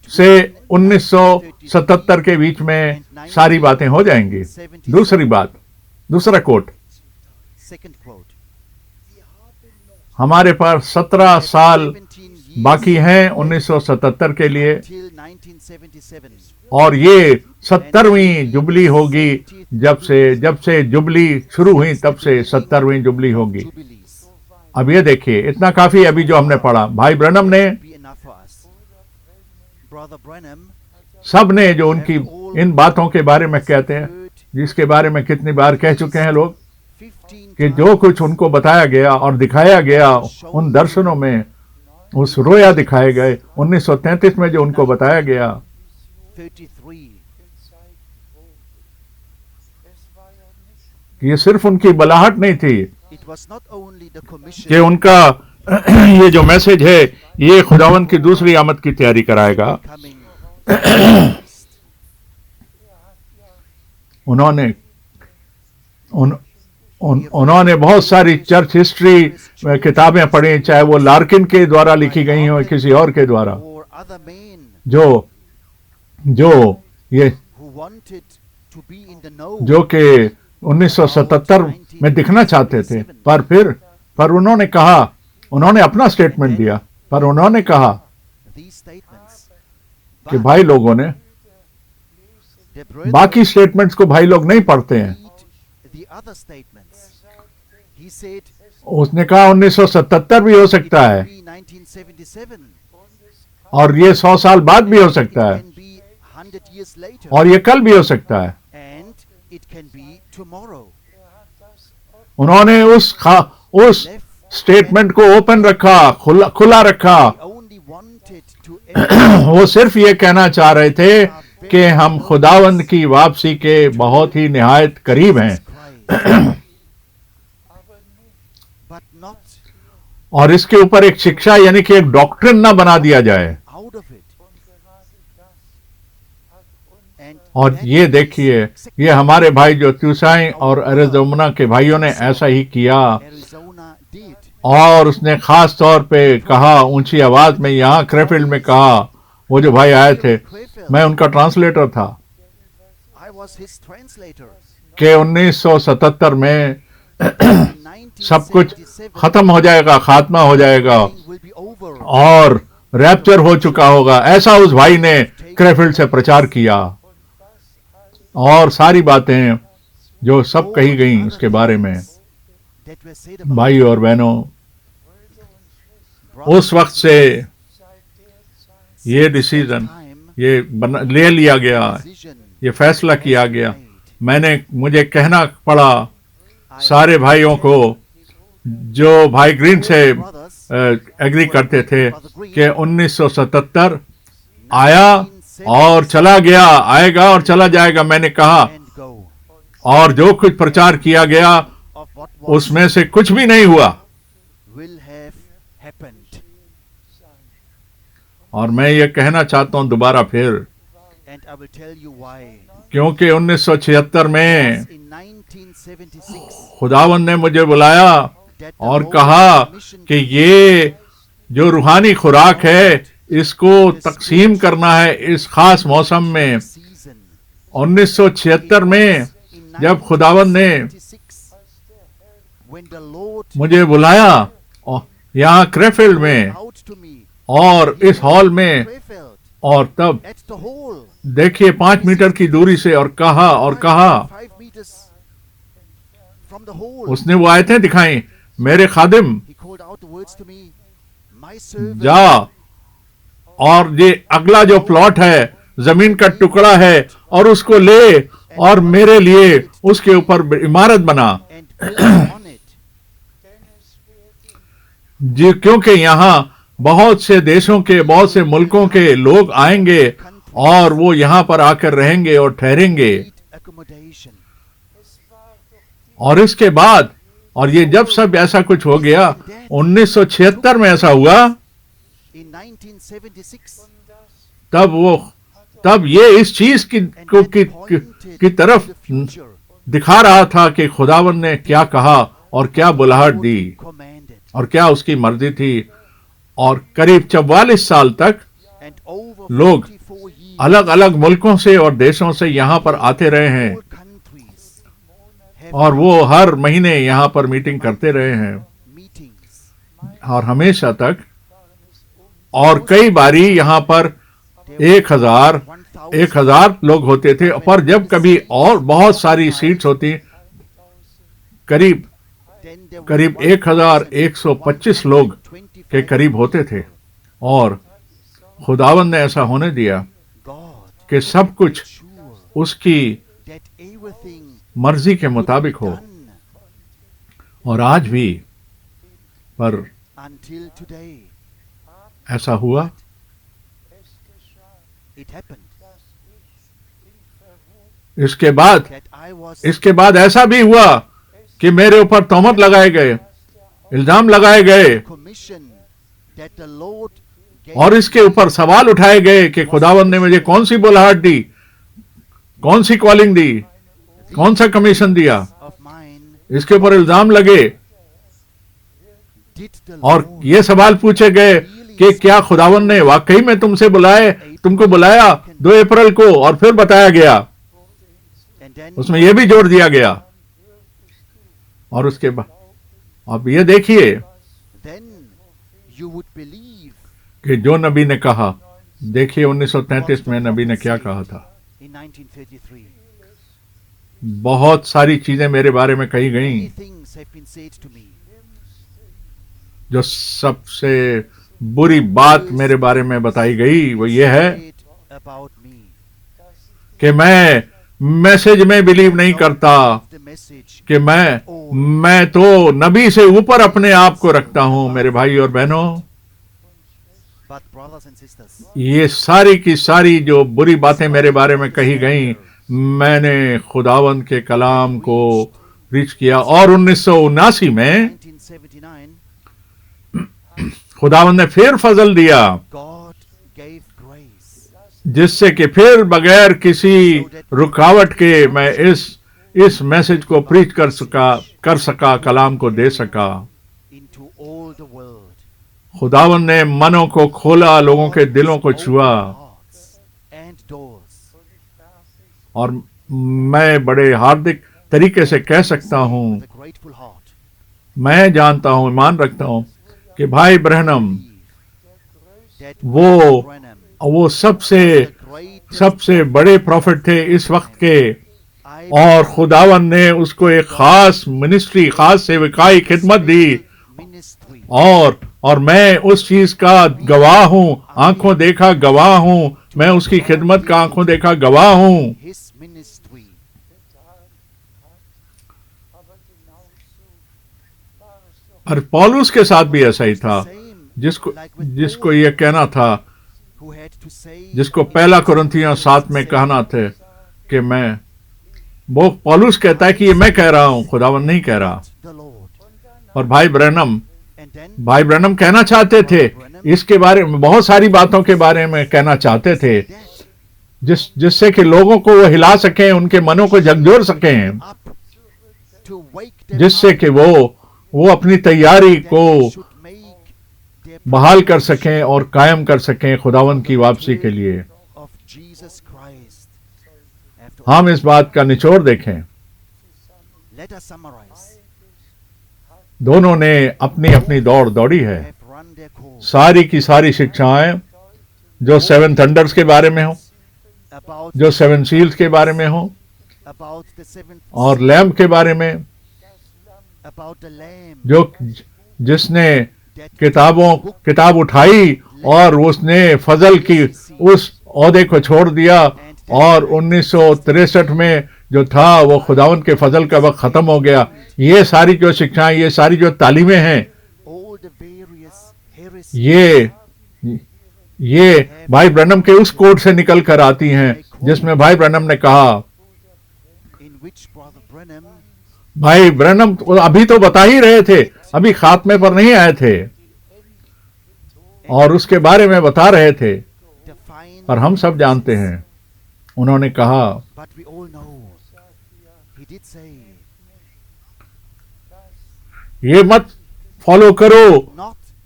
से 1977 के बीच में सारी बातें हो जाएंगी। दूसरा कोट, हमारे पास 17 साल बाकी हैं 1977 के लिए, और ये 70वीं जुबली होगी। जब से जुबली शुरू हुई तब से 70वीं जुबली होगी। अब ये देखिए, इतना काफी अभी जो हमने पढ़ा। भाई ब्रैनम ने सब ने जो उनकी इन बातों के बारे में कहते हैं, जिसके बारे में कितनी बार कह चुके हैं लोग, कि जो कुछ उनको बताया गया और दिखाया गया उन दर्शनों में, उस रोया दिखाए गए 1933 में जो उनको बताया गया, ये सिर्फ उनकी बलाहट नहीं थी कि उनका ये जो मैसेज है ये खुदावंद की दूसरी आमद की तैयारी कराएगा। उन्होंने बहुत सारी चर्च हिस्ट्री किताबें पढ़ी, चाहे वो लार्किन के द्वारा लिखी गई हो किसी और के द्वारा, जो कि 1977 में दिखना चाहते थे। पर उन्होंने अपना स्टेटमेंट दिया, पर उन्होंने कहा कि भाई लोगों ने बाकी स्टेटमेंट्स को भाई लोग नहीं पढ़ते हैं। उसने कहा 1977 भी हो सकता है और ये 100 साल बाद भी हो सकता है और ये कल भी हो सकता है। उन्होंने उस स्टेटमेंट को ओपन रखा, खुला रखा। वो सिर्फ ये कहना चाह रहे थे कि हम खुदावंद की वापसी के बहुत ही निहायत करीब हैं। और इसके ऊपर एक शिक्षा यानी कि एक डॉक्ट्रिन ना बना दिया जाए। और ये देखिए, ये हमारे भाई जो त्यूसाई और एरिज़ोना के भाइयों ने ऐसा ही किया। और उसने खास तौर पे कहा ऊंची आवाज में, यहाँ क्रेफील्ड में कहा, वो जो भाई आए थे, मैं उनका ट्रांसलेटर था, कि 1977 में सब कुछ खत्म हो जाएगा, खात्मा हो जाएगा और रैप्चर हो चुका होगा। ऐसा उस भाई ने क्रेफील्ड से प्रचार किया और सारी बातें जो सब कही गई उसके बारे में। भाई और बहनों, उस वक्त से ये डिसीजन ले लिया गया, ये फैसला किया गया। मुझे कहना पड़ा सारे भाइयों को जो भाई ग्रीन से एग्री करते थे कि 1977 आया और चला गया, आएगा और चला जाएगा। मैंने कहा, और जो कुछ प्रचार किया गया उसमें से कुछ भी नहीं हुआ। और मैं ये कहना चाहता हूं दोबारा फिर, क्योंकि 1976 में खुदावंद ने मुझे बुलाया और कहा कि ये जो रूहानी खुराक है इसको तकसीम करना है इस खास मौसम में। 1976 में जब खुदावंद ने मुझे बुलाया यहाँ क्रेफील्ड में और इस हॉल में, और तब देखिए 5 मीटर की दूरी से, और कहा उसने वो आयतें दिखाई। मेरे खादिम called out the words to me, my servant, जा और ये अगला जो प्लॉट है, जमीन का टुकड़ा है, और उसको ले और मेरे लिए उसके ऊपर इमारत बना। and build on it. जी, क्योंकि यहाँ बहुत से देशों के, बहुत से मुल्कों के लोग आएंगे और वो यहाँ पर आकर रहेंगे और ठहरेंगे। Need accommodation. और इसके बाद, और ये जब सब ऐसा कुछ हो गया, 1976 में ऐसा हुआ, In 1976, तब ये इस चीज की तरफ the future दिखा रहा था कि खुदावन ने क्या कहा और क्या बुलाहट दी commanded, और क्या उसकी मर्जी थी। और करीब 44 साल तक and over लोग 44 years, अलग अलग मुल्कों से और देशों से यहाँ पर आते रहे हैं, all countries have और वो हर महीने यहाँ पर मीटिंग करते रहे हैं, meetings. और हमेशा तक। और कई बारी यहाँ पर 1000 लोग होते थे, पर जब कभी और बहुत सारी सीट्स होती, करीब Then there करीब were 1125 लोग के करीब होते थे। और खुदावन ने ऐसा होने दिया God कि सब कुछ sure उसकी that everything मर्जी के मुताबिक हो। done और आज भी पर until today. ऐसा हुआ। It happened इसके बाद ऐसा भी हुआ कि मेरे ऊपर तोहमत लगाए गए, इल्जाम लगाए गए, commission that the Lord gave और इसके ऊपर सवाल उठाए गए कि खुदावन ने मुझे कौन सी बुलाहट दी, कौन सी कॉलिंग दी, कौन सा कमीशन दिया। of mine. इसके ऊपर इल्जाम लगे Did the और Lord ये सवाल पूछे गए कि क्या खुदावन ने वाकई में तुमको बुलाया 2 अप्रैल को, और फिर बताया गया, and then उसमें यह भी जोर दिया गया। और उसके बाद अब ये देखिए then you would believe कि जो नबी ने कहा, देखिए 1933 में नबी ने क्या कहा था। in 1933. बहुत सारी चीजें मेरे बारे में कही गई। Many things have been said to me. जो सबसे बुरी बात मेरे बारे में बताई गई वो ये है Said about me. कि मैं मैसेज में बिलीव नहीं करता, The message, कि मैं तो नबी से ऊपर अपने आप को रखता हूं। मेरे भाई और बहनों, but brothers and sisters, ये सारी की सारी जो बुरी बातें मेरे बारे में कही गई, मैंने खुदावंद के कलाम को रीच किया। और 1979 में 1979, खुदावंद ने फिर फजल दिया, God gave grace जिससे कि फिर बगैर किसी रुकावट के मैं इस मैसेज को प्रीच कर सका, कलाम को दे सका। into all the world. खुदावन ने मनों को खोला, लोगों के दिलों को छुआ। Hearts and doors. और मैं बड़े हार्दिक तरीके से कह सकता हूं, With a grateful heart. मैं जानता हूं, ईमान रखता हूं कि भाई ब्रहनम That वो Branham, सबसे the greatest बड़े प्रॉफिट थे इस वक्त के। I और खुदावन ने उसको एक खास मिनिस्ट्री, खास सेवकाई खिदमत दी। ministry. और मैं उस चीज का गवाह हूं, आंखों देखा गवाह हूं। मैं उसकी खिदमत का आंखों देखा गवाह हूं। His ministry. और पौलुस के साथ भी ऐसा ही था, Same like with जिसको Paul, ये कहना था, who had to say जिसको पहला कुरिन्थियों 7 में कहना थे कि मैं, वो पौलुस कहता है कि ये मैं कह रहा हूं, खुदावन नहीं कह रहा। the Lord. और भाई ब्रैनम कहना चाहते थे, इसके बारे में बहुत सारी बातों के बारे में कहना चाहते थे, जिससे कि लोगों को वो हिला सकें, उनके मनों को झकझोर सकें, Up to wake them जिससे up. कि वो अपनी तैयारी को They should make their बहाल कर सकें और कायम कर सकें खुदावन की वापसी के लिए। of Jesus Christ. After हम इस बात का निचोड़ देखें, let us summarize. दोनों ने अपनी अपनी दौड़ दौड़ी है। Have run their course. सारी की सारी शिक्षाएं, जो 7 थंडर्स के बारे में हो, About जो 7 सील्स के बारे में हो, about the seventh, और लैम्प के बारे में, about the Lamb, जिसने किताब उठाई और उसने फजल की उस ओहदे को छोड़ दिया, और 1963 में जो था वो खुदावंद के फजल का वक्त खत्म हो गया। ये सारी जो शिक्षाएं, ये सारी जो तालीमें हैं, ये भाई ब्रनम के उस कोड से निकल कर आती हैं जिसमें भाई ब्रनम ने कहा, भाई ब्रनम अभी तो बता ही रहे थे, अभी खात्मे पर नहीं आए थे और उसके बारे में बता रहे थे, और हम सब जानते हैं उन्होंने कहा, ये मत फॉलो करो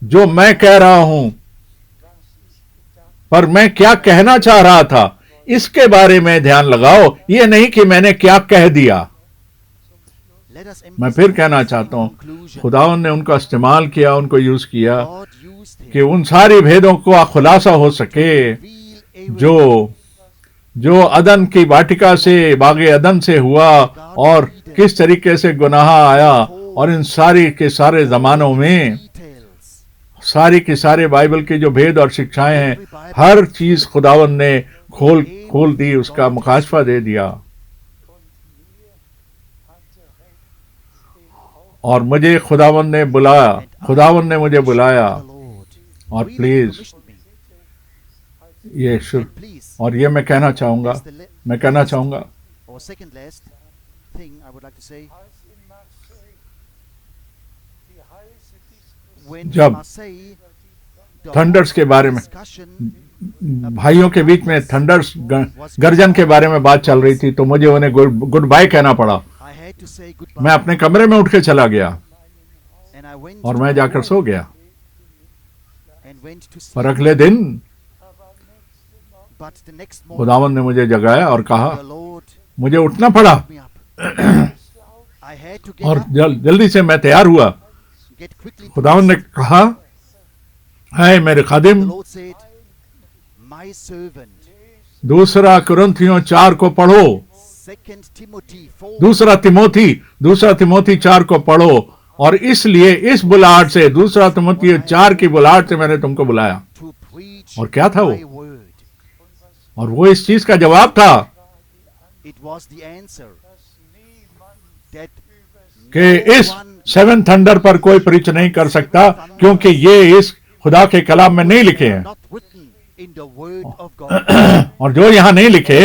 जो मैं कह रहा हूं, पर मैं क्या कहना चाह रहा था इसके बारे में ध्यान लगाओ, ये नहीं कि मैंने क्या कह दिया। मैं फिर कहना चाहता हूं, खुदावंद ने उनको इस्तेमाल किया, उनको यूज किया कि उन सारी भेदों को खुलासा हो सके जो अदन की वाटिका से, बागे अदन से हुआ, और किस तरीके से गुनाह आया, और इन सारी के सारे जमानों में सारी के सारे बाइबल के जो भेद और शिक्षाएं हैं, हर चीज खुदावंद ने खोल दी, उसका मुकाशफा दे दिया। और मुझे खुदावंद ने मुझे बुलाया, और प्लीज ये और ये मैं कहना चाहूंगा जब थंडर्स के बारे में, भाइयों के बीच में थंडर्स गर्जन के बारे में बात चल रही थी, तो मुझे उन्हें गुड बाय कहना पड़ा। मैं अपने कमरे में उठ के चला गया और मैं जाकर सो गया, पर अगले दिन खुदावंद ने मुझे जगाया और कहा, मुझे उठना पड़ा और जल्दी से मैं तैयार हुआ। खुदावंद ने कहा, है मेरे खादिम, दूसरा कुरिन्थियों 4 को पढ़ो, दूसरा तिमोथी 4 को पढ़ो, और इसलिए इस बुलाहट से, दूसरा तिमोथी 4 की बुलाहट से मैंने तुमको बुलाया। और क्या था वो? और वो इस चीज का जवाब था कि इस 7 थंडर पर कोई प्रीच नहीं कर सकता, क्योंकि ये इस खुदा के कलाम में नहीं लिखे हैं, और जो यहां नहीं लिखे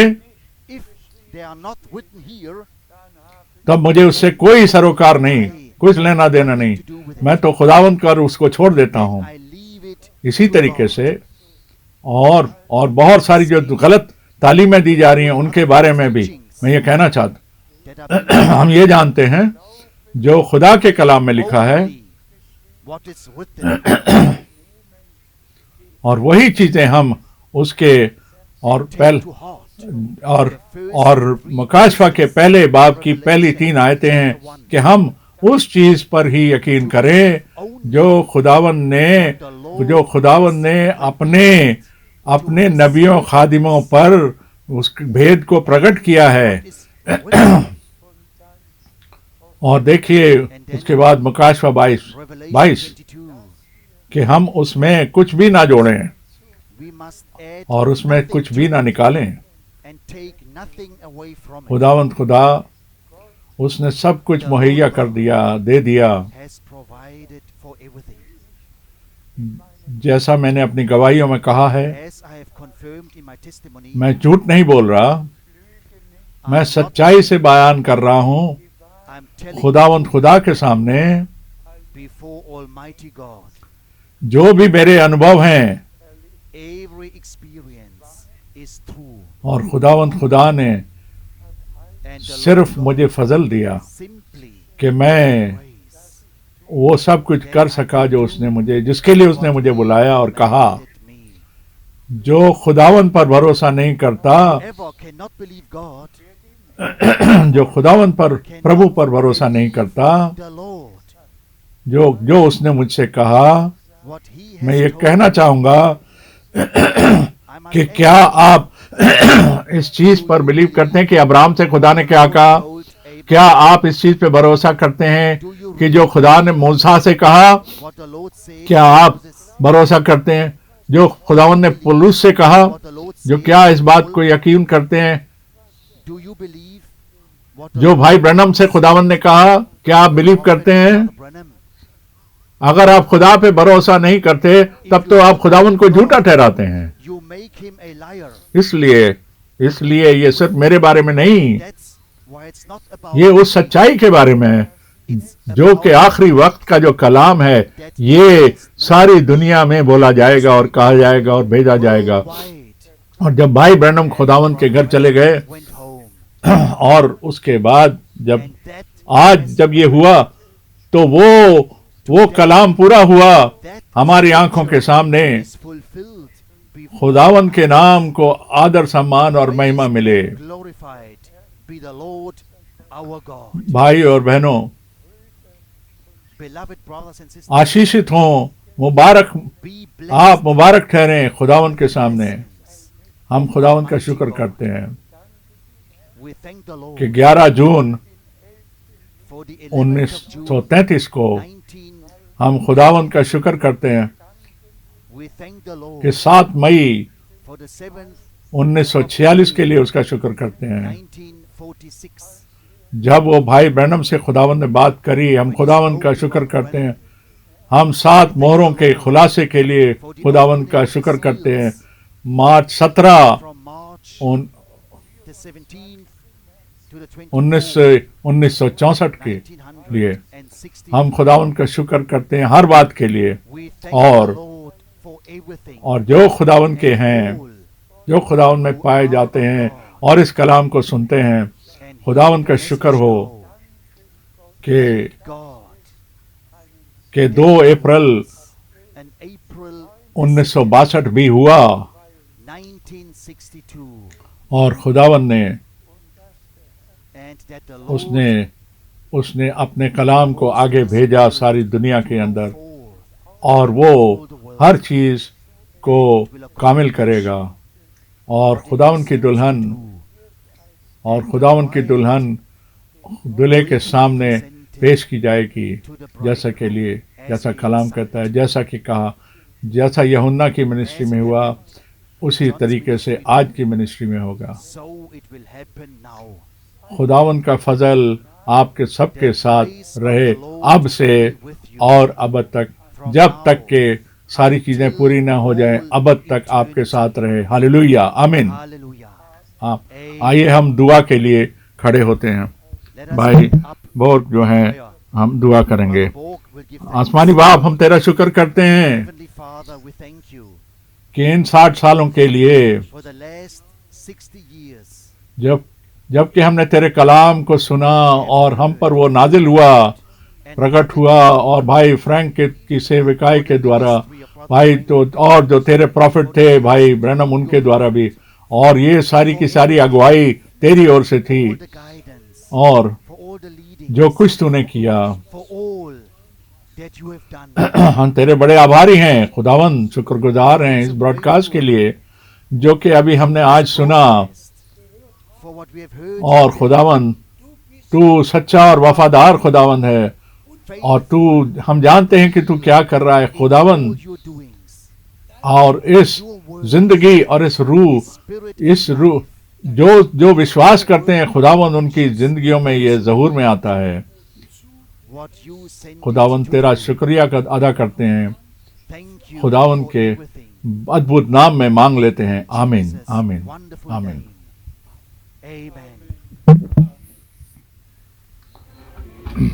तब मुझे उससे कोई सरोकार नहीं, कुछ लेना देना नहीं। मैं तो खुदावंद कर उसको छोड़ देता हूं। इसी तरीके से और बहुत सारी जो गलत तालीमें दी जा रही हैं उनके बारे में भी मैं ये कहना चाहता। हम ये जानते हैं जो खुदा के कलाम में लिखा है और वही चीजें हम उसके और मुकाशफा के पहले बाब की पहली 3 आयतें हैं कि हम उस चीज पर ही यकीन करें जो खुदावंद ने अपने नबियों खादिमों पर उस भेद को प्रकट किया है। और देखिए उसके बाद मुकाशफा 22 कि हम उसमें कुछ भी ना जोड़ें और उसमें कुछ भी ना निकालें। खुदा उसने सब कुछ मुहैया कर दिया, दे दिया। जैसा मैंने अपनी गवाहियों में कहा है, मैं झूठ नहीं बोल रहा, मैं सच्चाई से बयान कर रहा हूं खुदा के सामने। जो भी मेरे अनुभव हैं और खुदा ने सिर्फ मुझे फजल दिया कि मैं वो सब कुछ कर सका जो जिसके लिए उसने मुझे बुलाया और कहा। जो खुदावंद पर भरोसा नहीं करता, जो खुदावंद पर, प्रभु पर भरोसा नहीं करता, जो उसने मुझसे कहा, मैं ये कहना चाहूंगा कि क्या आप इस चीज पर बिलीव करते हैं कि अब्राहम से खुदा ने क्या कहा? क्या आप इस चीज पे भरोसा करते हैं कि जो खुदा ने मूसा से कहा, what the Lord said क्या to आप Moses, भरोसा करते हैं? जो खुदावन ने पौलुस से कहा, what the Lord जो said क्या to इस बात Paul, को यकीन करते हैं? do you believe what the जो Lord भाई ब्रनम से says खुदावन ने कहा, क्या आप to बिलीव Prophet करते हैं? Brother Branham? अगर आप खुदा पे भरोसा नहीं करते, तब तो आप खुदावन को झूठा ठहराते हैं। You make him a liar. इसलिए ये सिर्फ मेरे बारे में नहीं, That's why it's not about ये उस सच्चाई के बारे में है it's जो about कि आखिरी वक्त का जो कलाम है, ये सारी दुनिया में बोला जाएगा और कहा जाएगा और भेजा जाएगा। worldwide. और जब भाई ब्रैनम खुदावन के घर चले गए Went home. और उसके बाद जब And that आज जब ये हुआ, तो वो कलाम पूरा हुआ हमारी आंखों के सामने। is fulfilled before खुदावन के नाम को आदर सम्मान और महिमा मिले। glorified be the Lord our God. भाई और बहनों, Beloved brothers and sisters, आशीषित हों, मुबारक, be blessed. आप मुबारक ठहरें खुदावन के सामने। Blessings. हम खुदावन का शुक्र करते हैं We thank the Lord कि 11 जून for the 11th of June 1933 को 19. हम खुदावन का शुक्र करते हैं We thank the Lord कि 7 मई for the 7th 1946 के लिए उसका शुक्र करते हैं। 1946. जब वो भाई ब्रैनम से खुदावन ने बात करी, हम खुदावन का शुक्र करते हैं। हम 7 मोहरों के खुलासे के लिए खुदावन का शुक्र करते हैं। मार्च 17 From March the 17th to the 24th, 1964 के लिए 1960. हम खुदावन का शुक्र करते हैं हर बात के लिए। We thank और- the Lord for everything. और जो खुदावन के And हैं, all. जो खुदावन में पाए जाते हैं और इस कलाम को सुनते हैं, And खुदावन का his शुक्र message हो go. कि God 2 अप्रैल and April 1962 भी हुआ 1962 और खुदावन ने and that the Lord उसने अपने कलाम को आगे भेजा सारी दुनिया के अंदर, forth और वो हर चीज को कामिल करेगा। और खुदावन की दुल्हन दूल्हे के सामने पेश की जाएगी, जैसा कलाम कहता है, जैसा कि कहा, जैसा यूहन्ना की मिनिस्ट्री में हुआ, उसी तरीके से आज की मिनिस्ट्री में होगा। so it will happen now. खुदावन का फजल आपके सबके साथ रहे अब से और अब तक, जब तक के सारी चीजें पूरी ना हो जाएं, अब तक आपके साथ रहे। हालेलुया, आमीन। Hallelujah. हाँ, आइए हम दुआ के लिए खड़े होते हैं। Let us भाई lift up बोर जो हैं, prayer. हम दुआ करेंगे। Brother Borg will give thanks. आसमानी बाप, हम तेरा शुक्र करते हैं Heavenly Father, we thank you कि इन 60 सालों के लिए for the last 60 years. जबकि हमने तेरे कलाम को सुना और हम पर वो नाजिल हुआ, प्रकट हुआ, और भाई फ्रैंक की सेविकाई के द्वारा, भाई तो और जो तेरे प्रॉफिट थे भाई ब्रैनम, उनके द्वारा भी, और ये सारी की सारी अगुवाई तेरी ओर से थी। For the guidance, और for all the leading, जो कुछ तूने किया, for all that you have done. हम तेरे बड़े आभारी हैं खुदावन, शुक्रगुजार हैं इस ब्रॉडकास्ट के लिए जो कि अभी हमने आज सुना। For what we have heard और खुदावन, तू सच्चा और वफादार खुदावन है, और तू, हम जानते हैं कि तू क्या कर रहा है खुदावन। all your doings. और इस जिंदगी और इस रूह जो विश्वास करते हैं खुदावन, उनकी जिंदगियों में ये ज़हूर में आता है। What you sent खुदावन us to तेरा do. शुक्रिया अदा करते हैं, Thank you खुदावन for के everything. अद्भुत नाम में मांग लेते हैं। आमीन, Jesus' आमीन, wonderful आमीन। name. Amen.